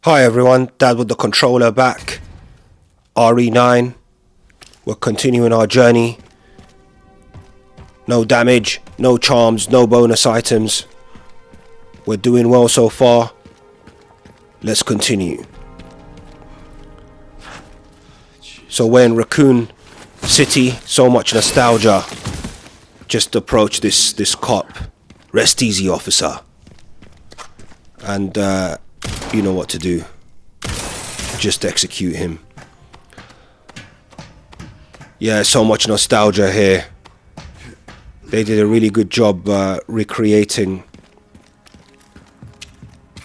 Hi everyone, Dad with the controller back. RE9. We're continuing our journey. No damage, no charms, no bonus items. We're doing well so far. Let's continue. So we're in Raccoon City, so much nostalgia. Just approach this cop. Rest easy, officer. And you know what to do. Just execute him. Yeah, so much nostalgia here. They did a really good job recreating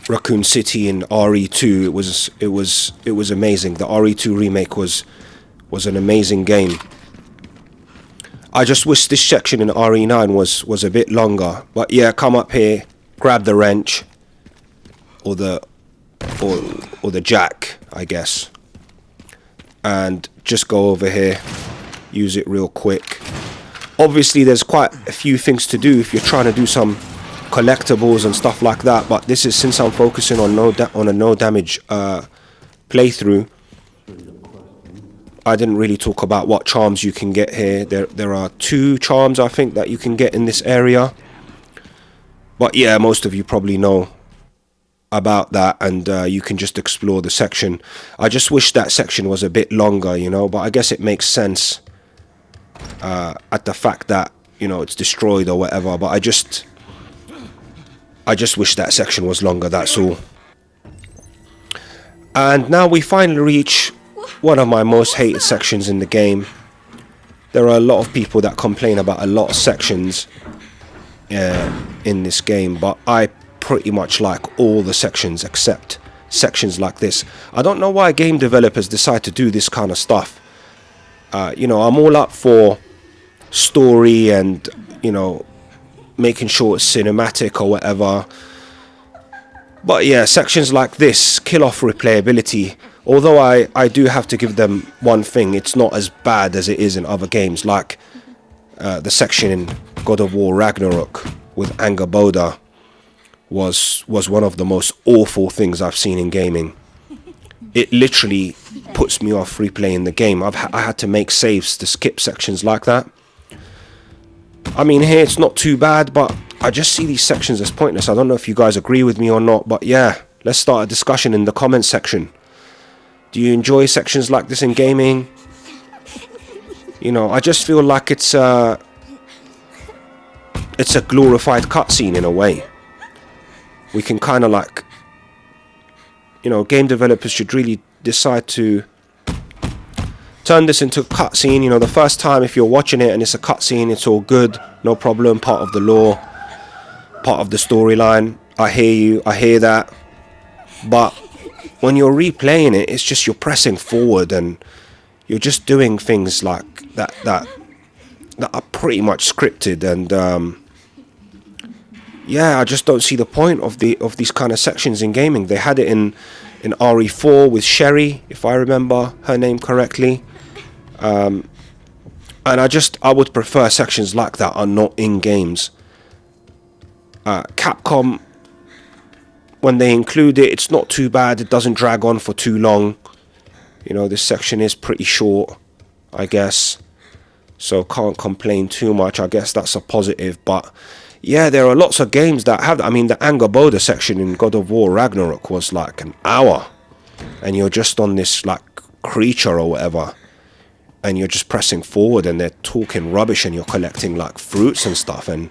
Raccoon City in RE2. It was amazing. The RE2 remake was an amazing game. I just wish this section in RE9 was a bit longer. But yeah, come up here, grab the wrench or the jack, I guess, and just go over here, use it real quick. Obviously there's quite a few things to do if you're trying to do some collectibles and stuff like that, but this is, since I'm focusing on a no damage playthrough, I didn't really talk about what charms you can get here. There are 2 charms, I think, that you can get in this area, but yeah, most of you probably know about that, and you can just explore the section. I just wish that section was a bit longer, you know, but I guess it makes sense at the fact that, you know, it's destroyed or whatever, but I just wish that section was longer, that's all. And now we finally reach one of my most hated sections in the game. There are a lot of people that complain about a lot of sections in this game, but I pretty much like all the sections except sections like this. I don't know why game developers decide to do this kind of stuff. You know, I'm all up for story and, you know, making sure it's cinematic or whatever, but yeah, sections like this kill off replayability. Although I do have to give them one thing, it's not as bad as it is in other games, like the section in God of War Ragnarok with Angerboda was one of the most awful things I've seen in gaming. It literally puts me off replaying the game. I had to make saves to skip sections like that. I mean, here it's not too bad, but I just see these sections as pointless. I don't know if you guys agree with me or not, but yeah, let's start a discussion in the comments section. Do you enjoy sections like this in gaming? You know, I just feel like it's a glorified cutscene in a way. We can kind of like, you know, game developers should really decide to turn this into a cutscene. You know, the first time if you're watching it and it's a cutscene, it's all good, no problem, part of the lore, part of the storyline. I hear you, I hear that. But when you're replaying it, it's just you're pressing forward and you're just doing things like that are pretty much scripted, and yeah, I just don't see the point of these kind of sections in gaming. They had it in RE4 with Sherry, if I remember her name correctly, and I would prefer sections like that are not in games. Capcom, when they include it, it's not too bad. It doesn't drag on for too long. You know, this section is pretty short, I guess, so can't complain too much. I guess that's a positive. But yeah, there are lots of games that have, I mean, the Angerboda section in God of War Ragnarok was like an hour, and you're just on this like creature or whatever, and you're just pressing forward and they're talking rubbish and you're collecting like fruits and stuff, and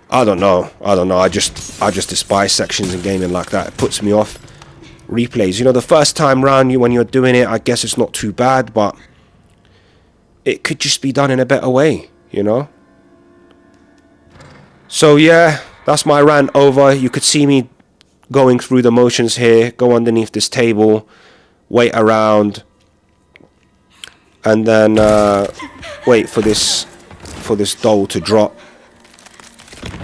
I don't know, I just despise sections in gaming like that. It puts me off replays. You know, the first time round, when you're doing it, I guess it's not too bad, but it could just be done in a better way, you know. So yeah, that's my rant over. You could see me going through the motions here. Go underneath this table, wait around, and then wait for this doll to drop,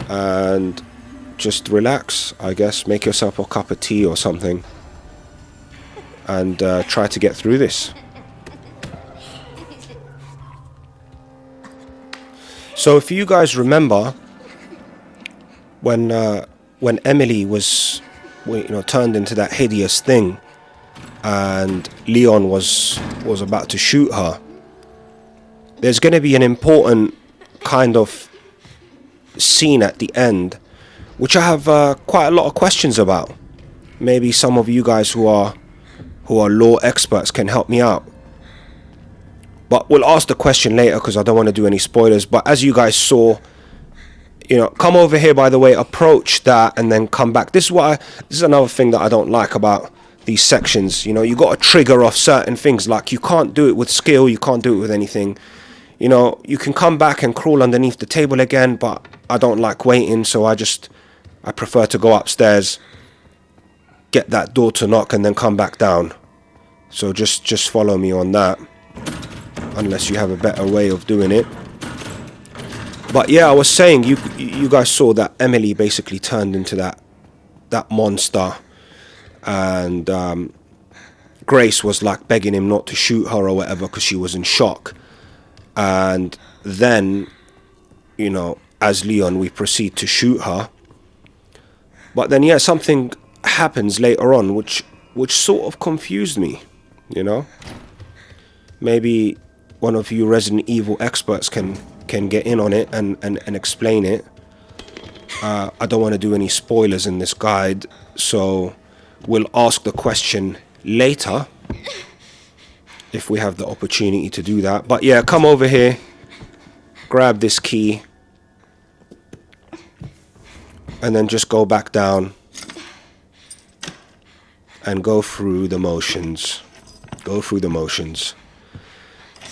and just relax, I guess. Make yourself a cup of tea or something, and try to get through this. So if you guys remember, when Emily was turned into that hideous thing, and Leon was about to shoot her. There's going to be an important kind of scene at the end, which I have quite a lot of questions about. Maybe some of you guys who are law experts can help me out. But we'll ask the question later because I don't want to do any spoilers. But as you guys saw, come over here, by the way, approach that and then come back. This is another thing that I don't like about these sections. You got to trigger off certain things. Like, you can't do it with skill, you can't do it with anything. You can come back and crawl underneath the table again, but I don't like waiting, so I prefer to go upstairs, get that door to knock, and then come back down. So just follow me on that, unless you have a better way of doing it. But yeah, I was saying, you guys saw that Emily basically turned into that monster, and Grace was like begging him not to shoot her or whatever because she was in shock. And then, as Leon, we proceed to shoot her. But then, yeah, something happens later on which sort of confused me, Maybe one of you Resident Evil experts can get in on it and explain it. I don't want to do any spoilers in this guide, so we'll ask the question later if we have the opportunity to do that. But yeah, come over here, grab this key, and then just go back down and go through the motions.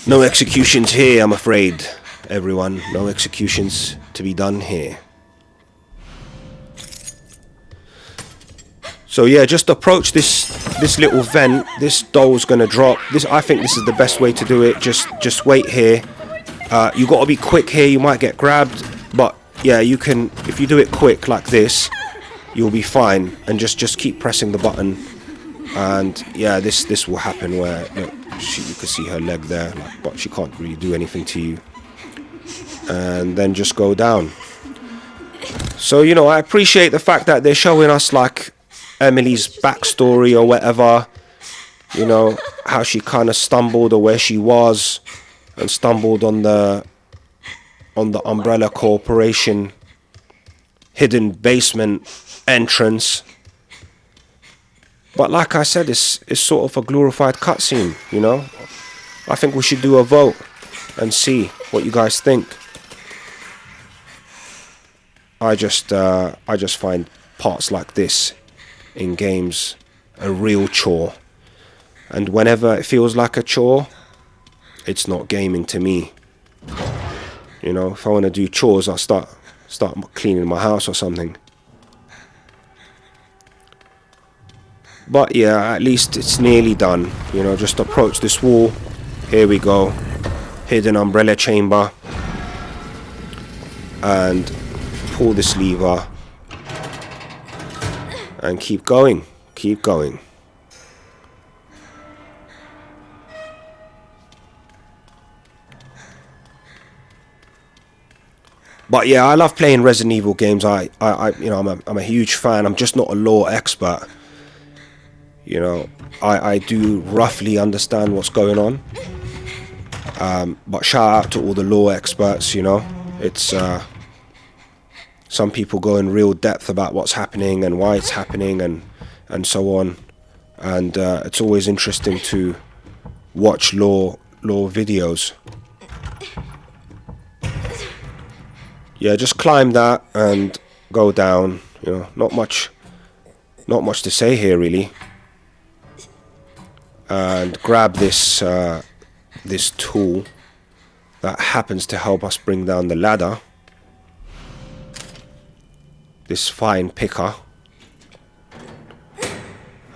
No executions here, I'm afraid, everyone. No executions to be done here. So yeah, just approach this little vent. This doll's gonna drop. I think this is the best way to do it. Just wait here. You gotta be quick here. You might get grabbed, but yeah, you can. If you do it quick like this, you'll be fine. And just keep pressing the button. And yeah, this will happen where look, you can see her leg there, but she can't really do anything to you. And then just go down. So I appreciate the fact that they're showing us like Emily's backstory or whatever, how she kind of stumbled or where she was and stumbled on the Umbrella Corporation hidden basement entrance. But like I said, it's sort of a glorified cutscene, I think we should do a vote and see what you guys think. I just find parts like this in games a real chore, and whenever it feels like a chore, it's not gaming to me. If I want to do chores, I'll start cleaning my house or something. But yeah, at least it's nearly done. Just approach this wall. Here we go. Hidden umbrella chamber, and pull this lever and keep going. But yeah, I love playing Resident Evil games. I'm a huge fan. I'm just not a law expert. I do roughly understand what's going on. But shout out to all the law experts. It's some people go in real depth about what's happening and why it's happening and so on. And it's always interesting to watch law videos. Yeah, just climb that and go down. Not much to say here really. And grab this tool that happens to help us bring down the ladder. This fine picker.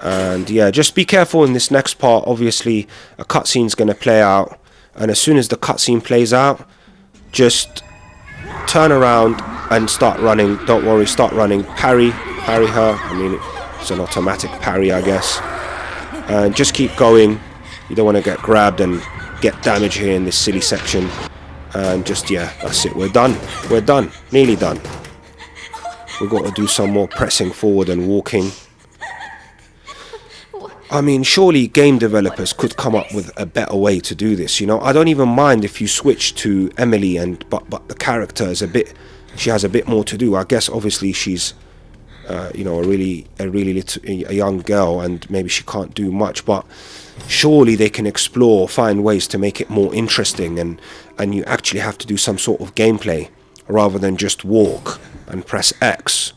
And yeah, just be careful in this next part. Obviously a cutscene's going to play out, and as soon as the cutscene plays out, just turn around and start running. Don't worry, start running. Parry her. I mean, it's an automatic parry, I guess. And just keep going. You don't want to get grabbed and get damage here in this silly section. And just, yeah, that's it. We're done. Nearly done. We've got to do some more pressing forward and walking. I mean, surely game developers could come up with a better way to do this, you know. I don't even mind if you switch to Emily, but the character is she has a bit more to do. I guess obviously she's you know, a young girl, and maybe she can't do much, but surely they can find ways to make it more interesting, and you actually have to do some sort of gameplay rather than just walk and press X,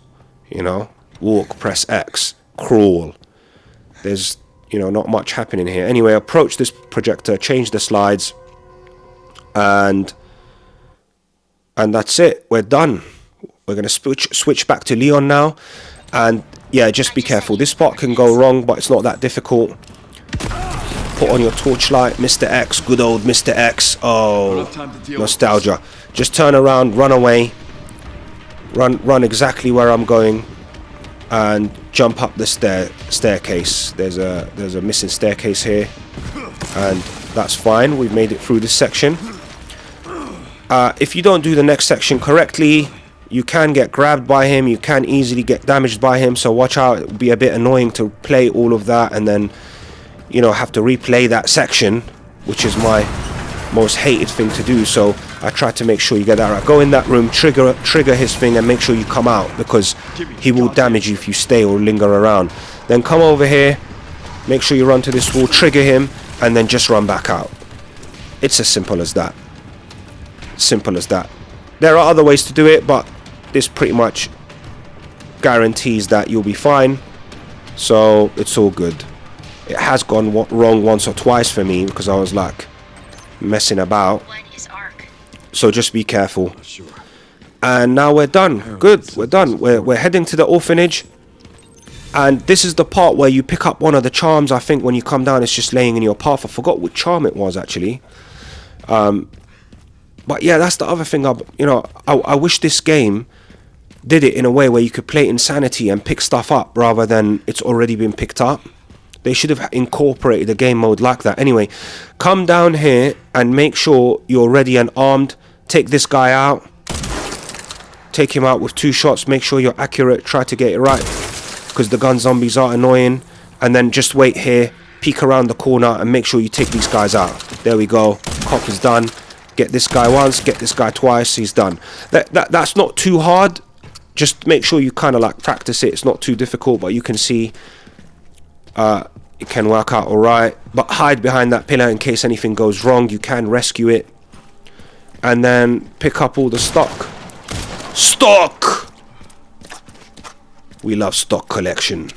you know. Walk, press X, crawl. There's, you know, not much happening here. Anyway, approach this projector, change the slides, and that's it. We're done. We're going to switch back to Leon now. And yeah, just be careful. This part can go wrong, but it's not that difficult. Put on your torchlight, Mr. X, good old Mr. X. Oh, nostalgia. Just turn around, run away. Run exactly where I'm going. And jump up the staircase. There's a missing staircase here, and that's fine. We've made it through this section. If you don't do the next section correctly, you can get grabbed by him. You can easily get damaged by him. So watch out. It would be a bit annoying to play all of that and then, you know, have to replay that section, which is my most hated thing to do. So I try to make sure you get that right. Go in that room, trigger his thing, and make sure you come out, because he will damage you if you stay or linger around. Then come over here, make sure you run to this wall, trigger him, and then just run back out. It's as simple as that. Simple as that. There are other ways to do it, but this pretty much guarantees that you'll be fine. So it's all good. It has gone wrong once or twice for me because I was like messing about. So just be careful. And now we're done. Good, we're done. We're heading to the orphanage. And this is the part where you pick up one of the charms. I think when you come down, it's just laying in your path. I forgot which charm it was actually. But yeah, that's the other thing. I wish this game did it in a way where you could play Insanity and pick stuff up rather than it's already been picked up. They should have incorporated a game mode like that. Anyway, come down here and make sure you're ready and armed. Take this guy out. Take him out with 2 shots. Make sure you're accurate. Try to get it right, because the gun zombies are annoying. And then just wait here. Peek around the corner and make sure you take these guys out. There we go. Cop is done. Get this guy once. Get this guy twice. He's done. That's not too hard. Just make sure you kind of like practice it. It's not too difficult, but you can see it can work out alright. But hide behind that pillar in case anything goes wrong. You can rescue it. And then pick up all the stock. Stock! We love stock collection.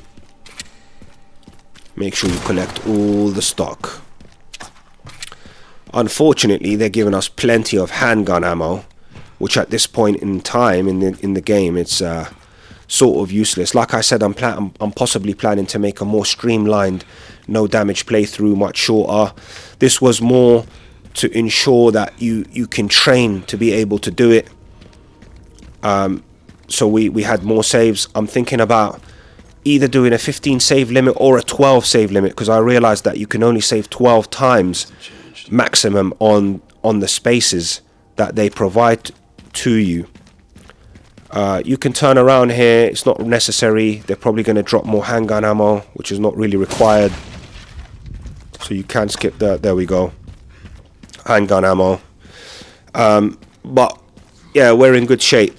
Make sure you collect all the stock. Unfortunately, they're giving us plenty of handgun ammo, which at this point in time in the game, it's sort of useless. Like I said, I'm possibly planning to make a more streamlined, no damage playthrough, much shorter. This was more to ensure that you can train to be able to do it. So we had more saves. I'm thinking about either doing a 15 save limit or a 12 save limit, because I realized that you can only save 12 times maximum on the spaces that they provide to you. You can turn around here. It's not necessary. They're probably going to drop more handgun ammo, which is not really required, so you can skip that. There we go. Handgun ammo. But yeah, we're in good shape.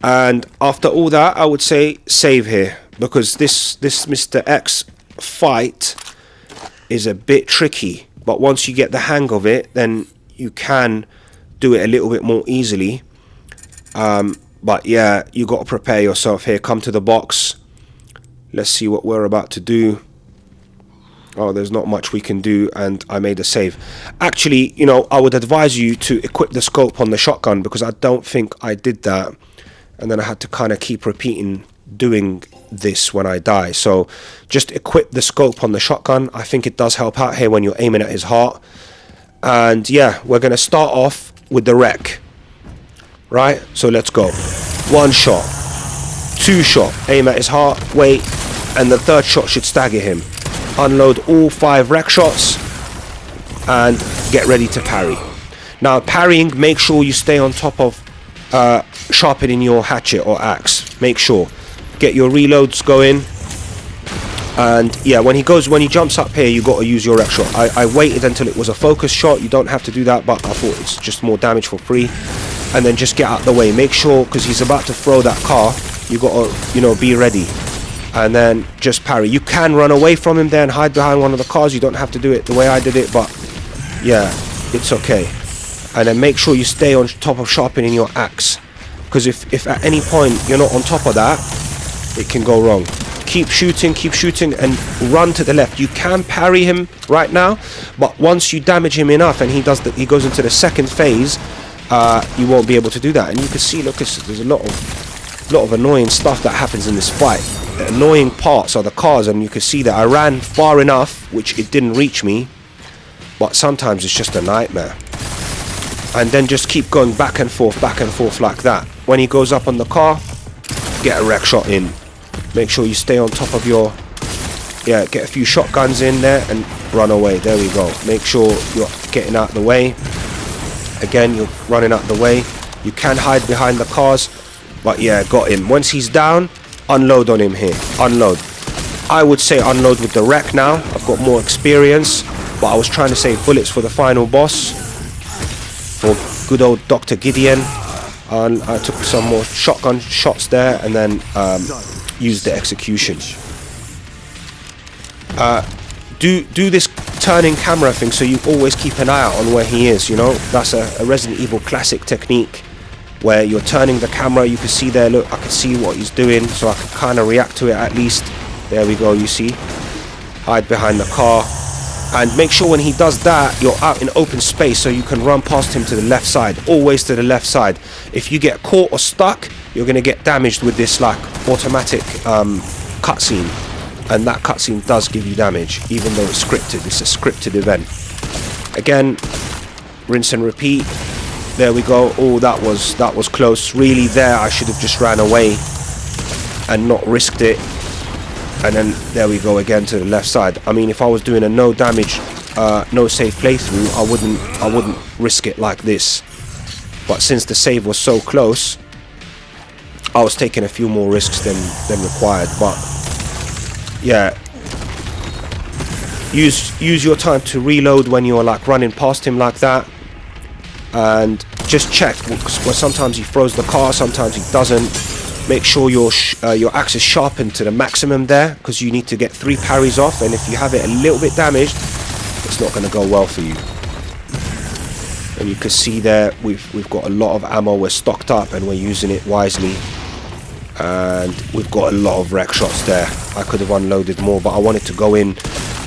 And after all that, I would say save here, because this Mr. X fight is a bit tricky. But once you get the hang of it, then you can do it a little bit more easily. But yeah, you got to prepare yourself here. Come to the box. Let's see what we're about to do. Oh, there's not much we can do, and I made a save. Actually, you know, I would advise you to equip the scope on the shotgun, because I don't think I did that. And then I had to kind of keep repeating doing this when I die. So just equip the scope on the shotgun. I think it does help out here when you're aiming at his heart. And yeah, we're going to start off with the wreck. Right? So let's go. 1 shot. 2 shot. Aim at his heart. Wait. And the 3rd shot should stagger him. Unload all 5 wreck shots. And get ready to parry. Now parrying, make sure you stay on top of sharpening your hatchet or axe. Make sure. Get your reloads going. And yeah, when he jumps up here, you got to use your rec shot. I waited until it was a focus shot. You don't have to do that, but I thought it's just more damage for free. And then just get out the way. Make sure, because he's about to throw that car, you got to, you know, be ready. And then just parry. You can run away from him there and hide behind one of the cars. You don't have to do it the way I did it, but yeah, it's okay. And then make sure you stay on top of sharpening your axe, because if at any point you're not on top of that, it can go wrong. Keep shooting and run to the left. You can parry him right now, but once you damage him enough and he goes into the second phase, you won't be able to do that. And you can see, look, there's a lot of annoying stuff that happens in this fight. The annoying parts are the cars, and you can see that I ran far enough, which it didn't reach me, but sometimes it's just a nightmare. And then just keep going back and forth like that. When he goes up on the car, get a wreck shot in. Make sure you stay on top of your, yeah, get a few shotguns in there and run away. There we go. Make sure you're getting out the way. Again, you're running out the way. You can hide behind the cars, but yeah, got him. Once he's down, unload on him here. Unload. I would say unload with the wreck now. I've got more experience, but I was trying to save bullets for the final boss, for good old Dr. Gideon. And I took some more shotgun shots there, and then used the execution. Do this turning camera thing, so you always keep an eye out on where he is, you know. That's a Resident Evil classic technique, where you're turning the camera. You can see there, look, I can see what he's doing, so I can kind of react to it at least. There we go, you see. Hide behind the car. And make sure when he does that, you're out in open space, so you can run past him to the left side. Always to the left side. If you get caught or stuck, you're going to get damaged with this like automatic cutscene. And that cutscene does give you damage, even though it's scripted. It's a scripted event. Again, rinse and repeat. There we go. Oh, that was close. Really there, I should have just ran away and not risked it. And then there we go again to the left side. I mean, if I was doing a no damage, no save playthrough, I wouldn't risk it like this. But since the save was so close, I was taking a few more risks than required. But yeah, use your time to reload when you're like running past him like that, and just check, because sometimes he throws the car, sometimes he doesn't. Make sure your axe is sharpened to the maximum there, because you need to get 3 parries off, and if you have it a little bit damaged, it's not going to go well for you. And you can see there, we've got a lot of ammo. We're stocked up and we're using it wisely, and we've got a lot of wreck shots there. I could have unloaded more, but I wanted to go in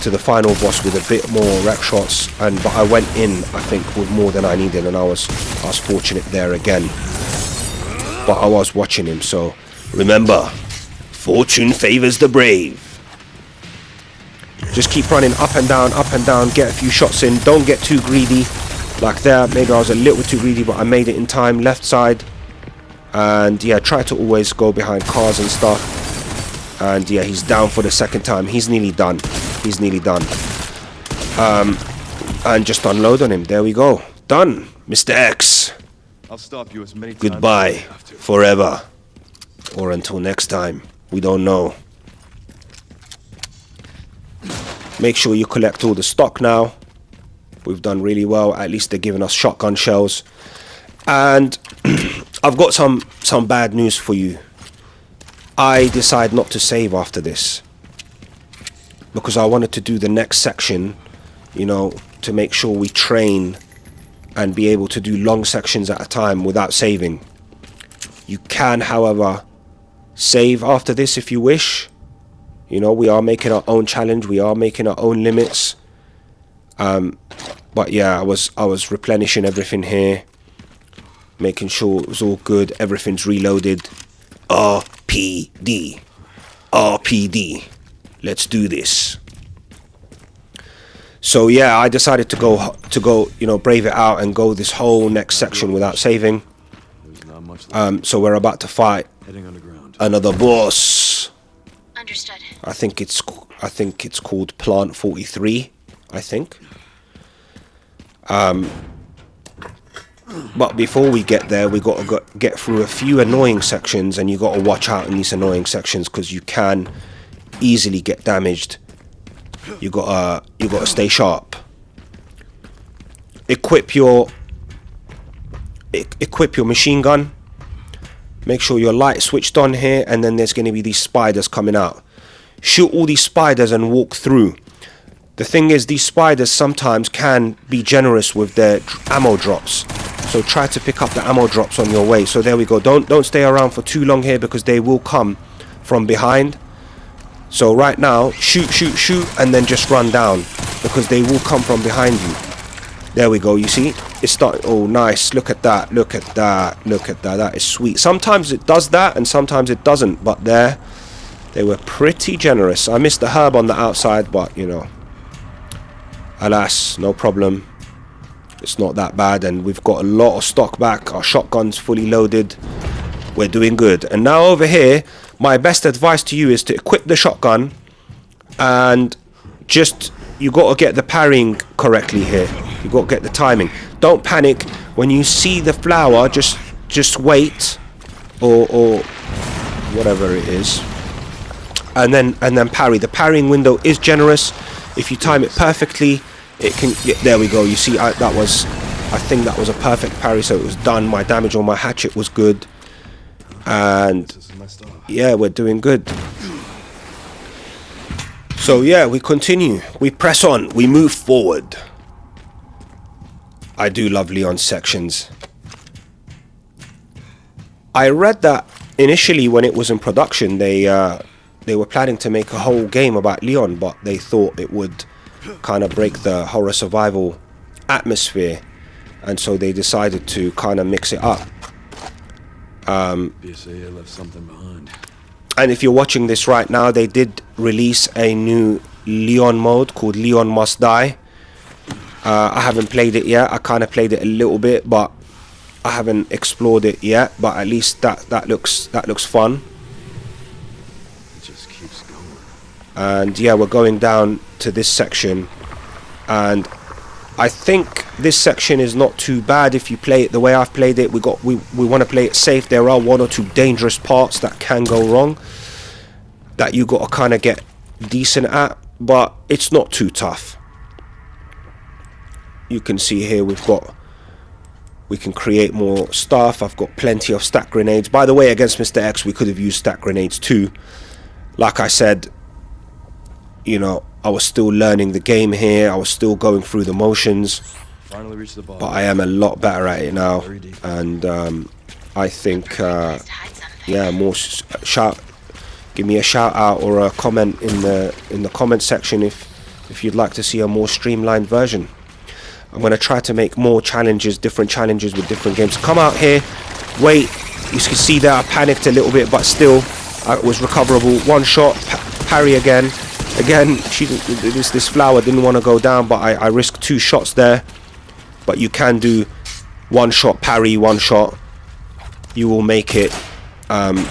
to the final boss with a bit more wreck shots, but I went in, I think, with more than I needed, and I was fortunate there again. But I was watching him, so remember, fortune favors the brave. Just keep running up and down, get a few shots in. Don't get too greedy like that. Maybe I was a little bit too greedy, but I made it in time. Left side. And yeah, try to always go behind cars and stuff. And yeah, he's down for the second time. He's nearly done. And just unload on him. There we go. Done. Mr. X. I'll stop you as many times. Goodbye, forever, or until next time. We don't know. Make sure you collect all the stock now. We've done really well. At least they're giving us shotgun shells. And I've got some bad news for you. I decided not to save after this, because I wanted to do the next section, you know, to make sure we train and be able to do long sections at a time without saving. You can, however, save after this if you wish. You know, we are making our own challenge. We are making our own limits. But yeah, I was replenishing everything here, making sure it was all good. Everything's reloaded. RPD. Let's do this. So yeah, I decided to go, you know, brave it out and go this whole next section without saving. So we're about to fight another boss. Understood. I think it's called Plant 43. I think. But before we get there, we got to get through a few annoying sections, and you got to watch out in these annoying sections, because you can easily get damaged. You gotta stay sharp. Equip your machine gun. Make sure your light switched on here, and then there's going to be these spiders coming out. Shoot all these spiders and walk through. The thing is, these spiders sometimes can be generous with their ammo drops, so try to pick up the ammo drops on your way. So there we go. Don't stay around for too long here, because they will come from behind. So right now, shoot, and then just run down, because they will come from behind you. There we go. You see, it's starting. Oh, nice. Look at that. Look at that. Look at that. That is sweet. Sometimes it does that, and sometimes it doesn't. But there, they were pretty generous. I missed the herb on the outside, but you know, alas, no problem. It's not that bad, and we've got a lot of stock back. Our shotgun's fully loaded. We're doing good. And now over here, my best advice to you is to equip the shotgun, and just, you got to get the parrying correctly here. You got to get the timing. Don't panic when you see the flower. Just wait, or whatever it is, and then parry. The parrying window is generous. If you time it perfectly, it can. Yeah, there we go. You see, I think that was a perfect parry, so it was done. My damage on my hatchet was good, and yeah, we're doing good. So yeah, we continue. We press on. We move forward. I do love Leon's sections. I read that initially when it was in production, they were planning to make a whole game about Leon, but they thought it would kind of break the horror survival atmosphere, and so they decided to kind of mix it up. BSA left something behind. And if you're watching this right now, they did release a new Leon mode called Leon Must Die. I haven't played it yet. I kind of played it a little bit, but I haven't explored it yet. But at least that looks fun. It just keeps going. And yeah, we're going down to this section, and I think this section is not too bad if you play it the way I've played it. We want to play it safe. There are one or two dangerous parts that can go wrong that you got to kind of get decent at, but it's not too tough. You can see here we can create more stuff. I've got plenty of stack grenades. By the way, against Mr. X, we could have used stack grenades too. Like I said, you know, I was still learning the game here. I was still going through the motions. Finally reached the bottom. But I am a lot better at it now. And I think, yeah, give me a shout out or a comment in the comment section if you'd like to see a more streamlined version. I'm going to try to make more challenges, different challenges with different games. Come out here, wait. You can see there I panicked a little bit, but still it was recoverable. One shot, parry again. Again, this flower didn't want to go down, but I risked 2 shots there. But you can do one shot parry, one shot. You will make it. And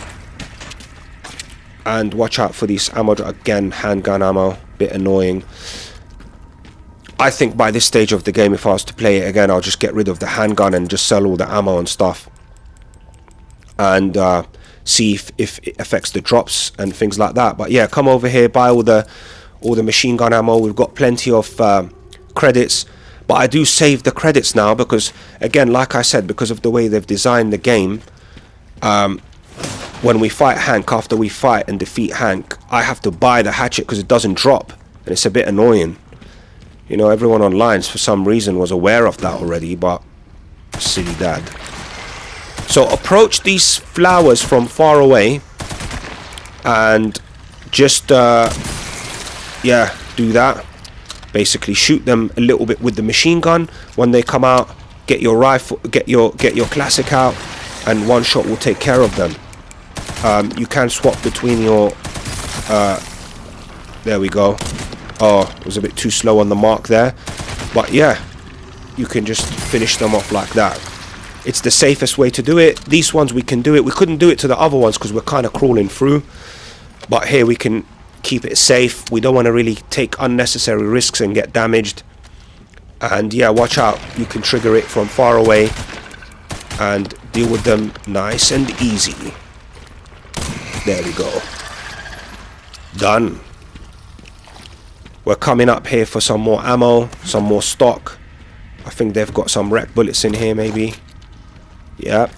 watch out for these ammo. Again, handgun ammo, bit annoying. I think by this stage of the game, if I was to play it again, I'll just get rid of the handgun and just sell all the ammo and stuff, and see if it affects the drops and things like that. But yeah, come over here, buy all the machine gun ammo. We've got plenty of credits, but I do save the credits now because, again, like I said, because of the way they've designed the game, when we fight Hank, after we fight and defeat Hank, I have to buy the hatchet because it doesn't drop, and it's a bit annoying. You know, everyone online for some reason was aware of that already, but silly dad. So approach these flowers from far away and just yeah, do that. Basically shoot them a little bit with the machine gun. When they come out, get your rifle, get your classic out, and one shot will take care of them. You can swap between your there we go. Oh, it was a bit too slow on the mark there, but yeah, you can just finish them off like that. It's the safest way to do it. These ones we can do it. We couldn't do it to the other ones because we're kind of crawling through, but here we can keep it safe. We don't want to really take unnecessary risks and get damaged. And yeah, watch out, you can trigger it from far away and deal with them nice and easy. There we go. Done. We're coming up here for some more ammo, some more stock. I think they've got some wreck bullets in here maybe. Yeah.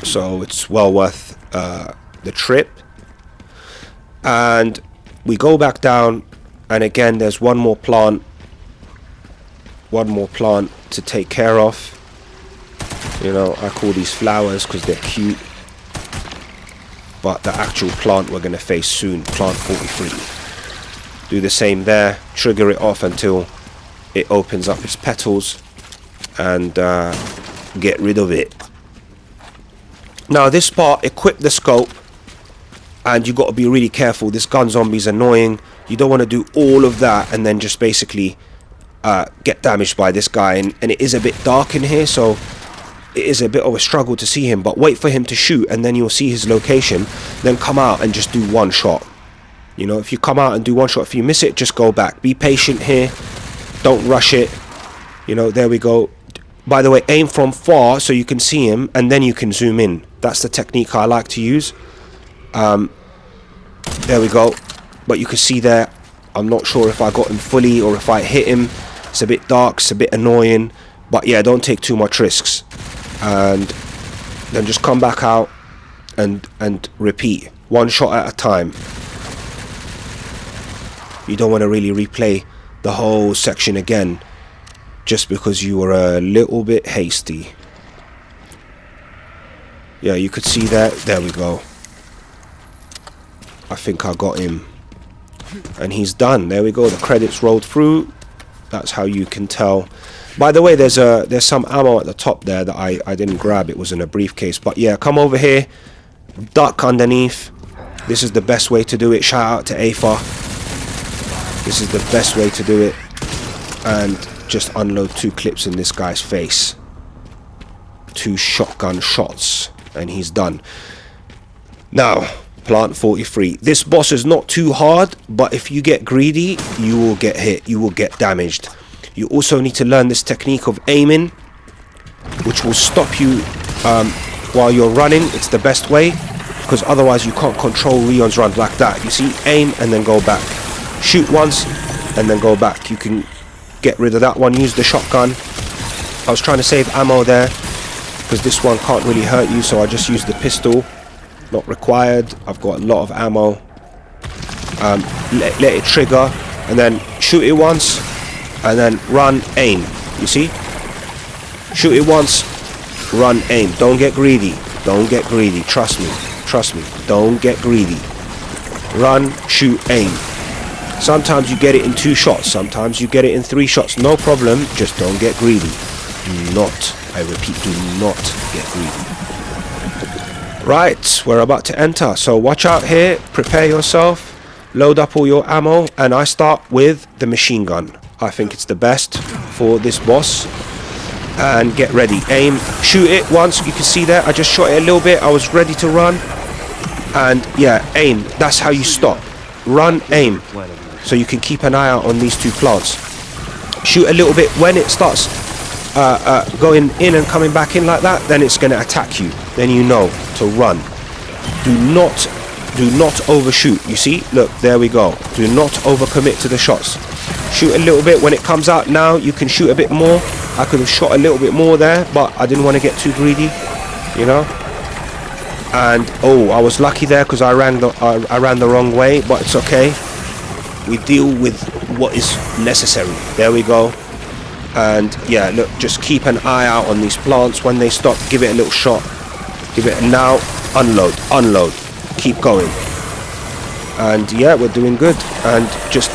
So it's well worth the trip. And we go back down, and again there's one more plant to take care of. You know, I call these flowers because they're cute, but the actual plant we're going to face soon, plant 43. Do the same there, trigger it off until it opens up its petals, and get rid of it. Now this part, equip the scope, and you got to be really careful. This gun zombie's annoying. You don't want to do all of that and then just basically get damaged by this guy, and it is a bit dark in here, so it is a bit of a struggle to see him, but wait for him to shoot and then you'll see his location. Then come out and just do one shot. You know, if you come out and do one shot, if you miss it, just go back. Be patient here, don't rush it. You know, there we go. By the way, aim from far so you can see him, and then you can zoom in. That's the technique I like to use. There we go. But you can see there, I'm not sure if I got him fully or if I hit him. It's a bit dark, it's a bit annoying, but yeah, don't take too much risks. And then just come back out and repeat, one shot at a time. You don't want to really replay the whole section again just because you were a little bit hasty. Yeah, you could see that. There we go. I think I got him, and he's done. There we go. The credits rolled through. That's how you can tell. By the way, there's some ammo at the top there that I didn't grab. It was in a briefcase. But yeah, come over here, duck underneath. This is the best way to do it. Shout out to AFA. This is the best way to do it. And just unload 2 clips in this guy's face. 2 shotgun shots, and he's done. Now, plant 43. This boss is not too hard, but if you get greedy, you will get hit. You will get damaged. You also need to learn this technique of aiming, which will stop you while you're running. It's the best way, because otherwise you can't control Leon's run like that. You see, aim and then go back. Shoot once and then go back. You can get rid of that one. Use the shotgun. I was trying to save ammo there because this one can't really hurt you, so I just used the pistol. Not required. I've got a lot of ammo. Let it trigger and then shoot it once and then run, aim. You see? Shoot it once, run, aim. Don't get greedy. Don't get greedy. Trust me. Trust me. Don't get greedy. Run, shoot, aim. Sometimes you get it in 2 shots. Sometimes you get it in 3 shots. No problem. Just don't get greedy. Do not, I repeat, do not get greedy. Right, we're about to enter. So watch out here. Prepare yourself. Load up all your ammo. And I start with the machine gun. I think it's the best for this boss. And get ready. Aim. Shoot it once. You can see there. I just shot it a little bit. I was ready to run. And yeah, aim. That's how you stop. Run, aim. So you can keep an eye out on these 2 plants. Shoot a little bit. When it starts going in and coming back in like that, then it's going to attack you. Then you know to run. Do not overshoot. You see? Look, there we go. Do not overcommit to the shots. Shoot a little bit. When it comes out now, you can shoot a bit more. I could have shot a little bit more there, but I didn't want to get too greedy, you know. And oh, I was lucky there because I ran the wrong way, but it's okay. We deal with what is necessary. There we go. And yeah, look, just keep an eye out on these plants. When they stop, give it a little shot. Give it now. Unload, unload. Keep going. And yeah, we're doing good. And just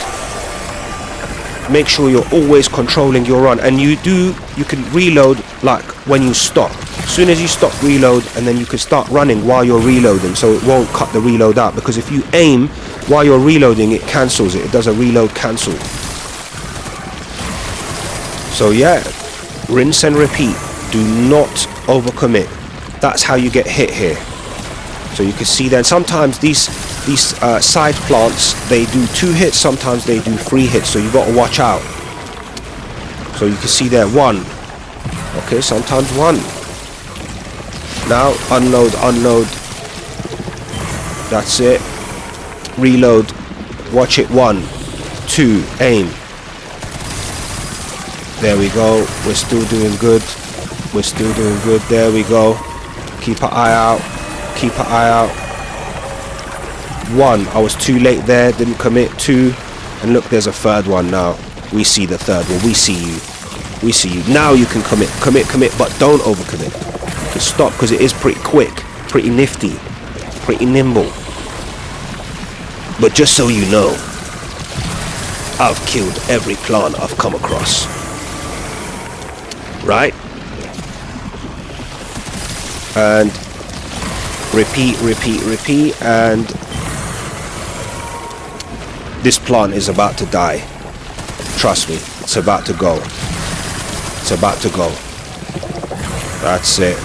make sure you're always controlling your run. And you can reload like when you stop. As soon as you stop, reload, and then you can start running while you're reloading, so it won't cut the reload out, because if you aim while you're reloading, it cancels it. It does a reload cancel. So yeah, rinse and repeat. Do not overcommit. That's how you get hit here. So you can see then sometimes these side plants, they do 2 hits, sometimes they do 3 hits, so you got to watch out. So you can see there 1. Okay, sometimes 1. Now unload, unload. That's it. reload. Watch it. 1, 2, aim. There we go. We're still doing good. We're still doing good. There we go. Keep an eye out. Keep an eye out. 1, I was too late there. Didn't commit. 2, and look, there's a third one now. We see the third one. We see you. We see you. Now you can commit. Commit, but don't overcommit. Just stop, because it is pretty quick. Pretty nifty. Pretty nimble. But just so you know, I've killed every plant I've come across. Right? And repeat, and this plant is about to die. Trust me, it's about to go. It's about to go. That's it.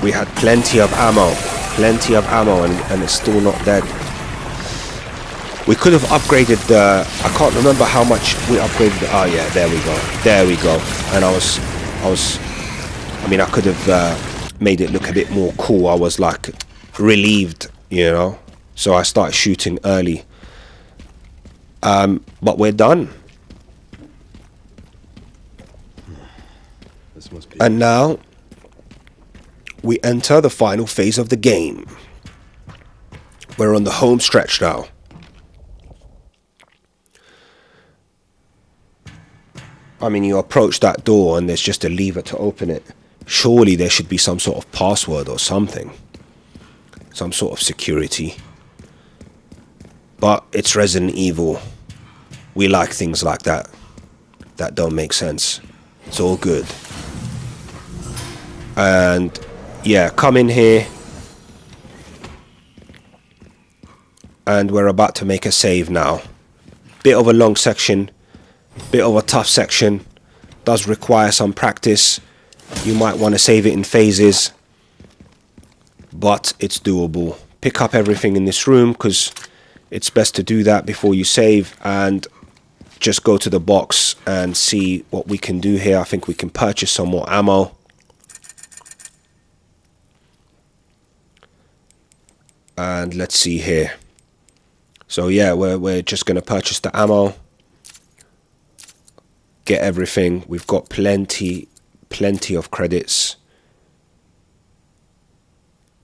We had plenty of ammo, and it's still not dead. We could have upgraded the, I can't remember how much we upgraded the, oh yeah, there we go. And I could have made it look a bit more cool. I was like relieved, you know, so I started shooting early. But we're done. This must be. And now we enter the final phase of the game. We're on the home stretch now. I mean, you approach that door and there's just a lever to open it. Surely there should be some sort of password or something. Some sort of security. But it's Resident Evil. We like things like that. That don't make sense. It's all good. And yeah, come in here. And we're about to make a save now. Bit of a long section. Bit of a tough section. Does require some practice. You might want to save it in phases. But it's doable. Pick up everything in this room, because it's best to do that before you save. And just go to the box and see what we can do here. I think we can purchase some more ammo. And let's see here. So yeah, we're just going to purchase the ammo. Get everything. We've got plenty of credits.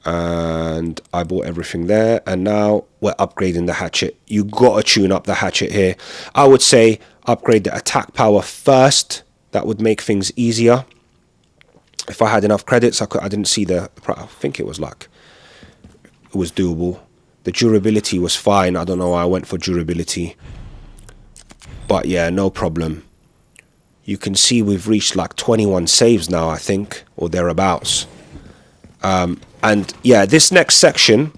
And I bought everything there. And now we're upgrading the hatchet. You got to tune up the hatchet here. I would say upgrade the attack power first. That would make things easier. If I had enough credits, I didn't see the, I think it was doable. The durability was fine. I don't know why I went for durability. But yeah, no problem. You can see we've reached like 21 saves now, I think, or thereabouts. And yeah, this next section,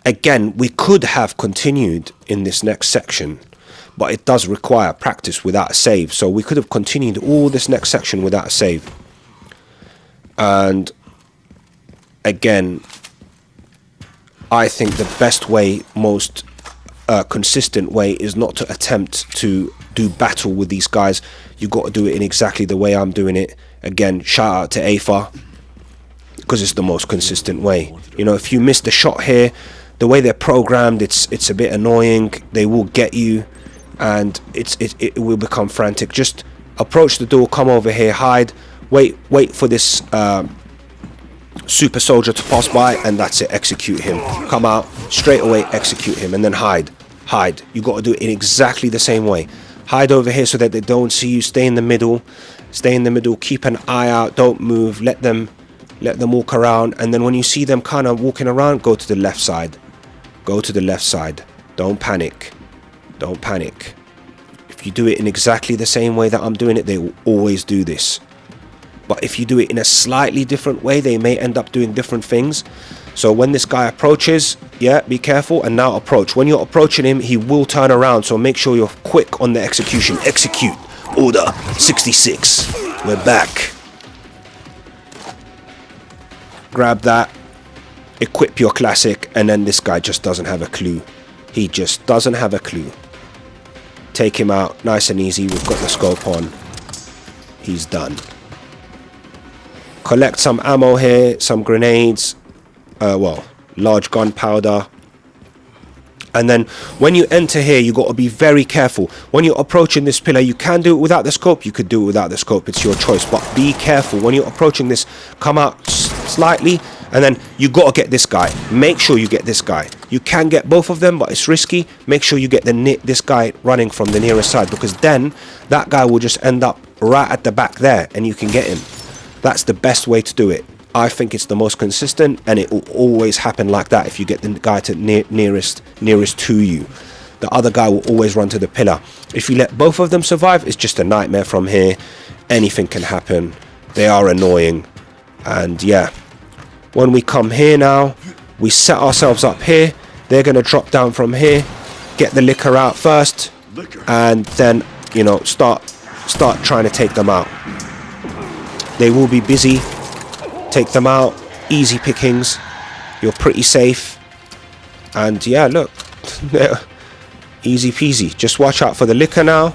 again, we could have continued in this next section, but it does require practice without a save. So we could have continued all this next section without a save. And again, I think the best way, most consistent way, is not to attempt to do battle with these guys. You got to do it in exactly the way I'm doing it. Again, shout out to AFA, because it's the most consistent way. You know, if you miss the shot here, the way they're programmed, it's a bit annoying. They will get you, and it will become frantic. Just approach the door, come over here, hide, wait for this super soldier to pass by, and that's it. Execute him. Come out straight away, execute him, and then hide. You got to do it in exactly the same way. Hide over here so that they don't see you. Stay in the middle. Keep an eye out. Don't move. Let them walk around, and then when you see them kind of walking around, go to the left side. Don't panic. If you do it in exactly the same way that I'm doing it, they will always do this. But if you do it in a slightly different way, they may end up doing different things. So when this guy approaches, yeah, be careful, and now approach. When you're approaching him, he will turn around, so make sure you're quick on the execution. Execute. Order 66. We're back. Grab that. Equip your classic, and then this guy just doesn't have a clue. He just doesn't have a clue. Take him out, nice and easy. We've got the scope on. He's done. Collect some ammo here, some grenades. Large gunpowder. And then when you enter here, you got to be very careful. When you're approaching this pillar, you can do it without the scope. You could do it without the scope. It's your choice. But be careful. When you're approaching this, come out slightly. And then you got to get this guy. Make sure you get this guy. You can get both of them, but it's risky. Make sure you get this guy running from the nearest side. Because then that guy will just end up right at the back there. And you can get him. That's the best way to do it. I think it's the most consistent, and it will always happen like that if you get the guy to nearest to you. The other guy will always run to the pillar. If you let both of them survive, it's just a nightmare from here. Anything can happen. They are annoying. And yeah, when we come here now, we set ourselves up here. They're going to drop down from here, get the liquor out first, and then, you know, start trying to take them out. They will be busy. Take them out. Easy pickings. You're pretty safe. And yeah, look. Easy peasy. Just watch out for the liquor now.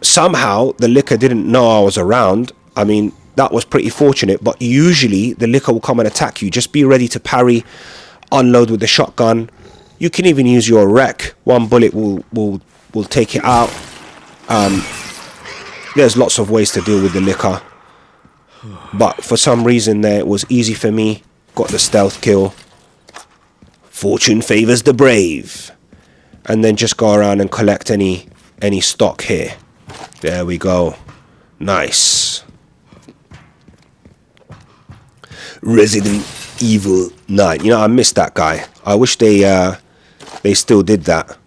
Somehow the liquor didn't know I was around. I mean, that was pretty fortunate. But usually the liquor will come and attack you. Just be ready to parry. Unload with the shotgun. You can even use your wreck. One bullet will take it out. There's lots of ways to deal with the liquor. But for some reason there, it was easy for me. Got the stealth kill. Fortune favors the brave. And then just go around and collect any stock here. There we go. Nice. Resident Evil 9. You know, I missed that guy. I wish they still did that.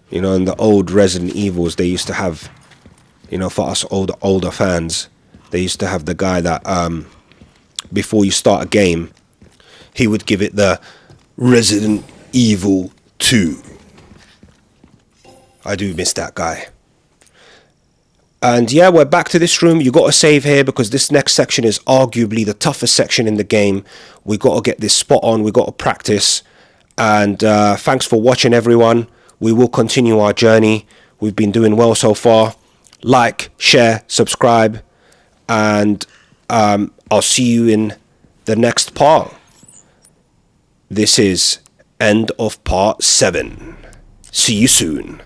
You know, in the old Resident Evils, they used to have, you know, for us older fans, they used to have the guy that, before you start a game, he would give it the Resident Evil 2. I do miss that guy. And yeah, we're back to this room. You got to save here because this next section is arguably the toughest section in the game. We got to get this spot on. We got to practice. And thanks for watching, everyone. We will continue our journey. We've been doing well so far. Like, share, subscribe. And I'll see you in the next part. This is end of part 7. See you soon.